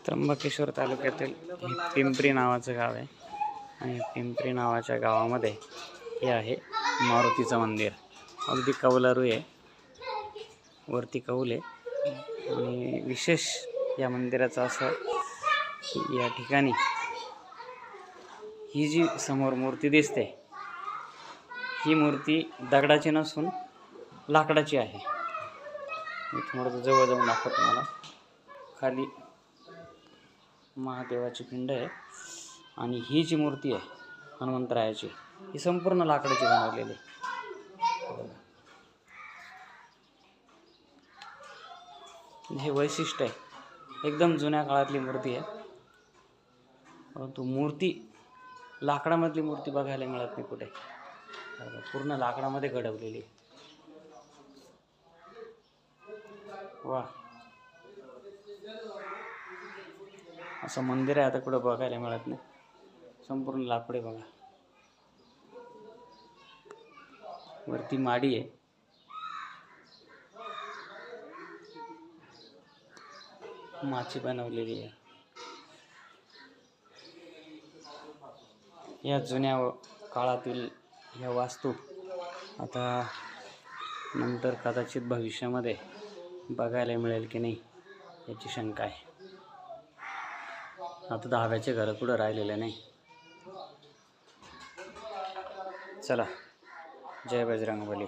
त्र्यंबकेश्वर तालुक्यातील पिंपरी नावाचं गाव आहे आणि पिंपरी नावाच्या गावामध्ये हे आहे मारुतीचं मंदिर. अगदी कौलारू आहे, वरती कौल आहे. आणि विशेष या मंदिराचं असं की या ठिकाणी ही जी समोर मूर्ती दिसते ही मूर्ती दगडाची नसून लाकडाची आहे. मी थोडं जवळ जाऊन दाखवतो तुम्हाला. खाली महादेवाची पिंड आहे आणि ही जी मूर्ती आहे हनुमंतरायाची ही संपूर्ण लाकडाची बनवलेली आहे. हे वैशिष्ट्य आहे, एकदम जुन्या काळातली मूर्ती आहे. परंतु मूर्ती लाकडामधली मूर्ती बघायला मिळत नाही कुठे. पूर्ण लाकडामध्ये घडवलेली. वा, असं मंदिर आहे आता कुठं बघायला मिळत नाही. संपूर्ण लाकडे बघा. वरती माडी आहे. माची बनवलेली आहे. या जुन्या काळातील ह्या वास्तू आता नंतर कदाचित भविष्यामध्ये बघायला मिळेल की नाही याची शंका आहे. आता दहाव्याचे घरं कुठं राहिलेले नाही. चला, जय बजरंगबली.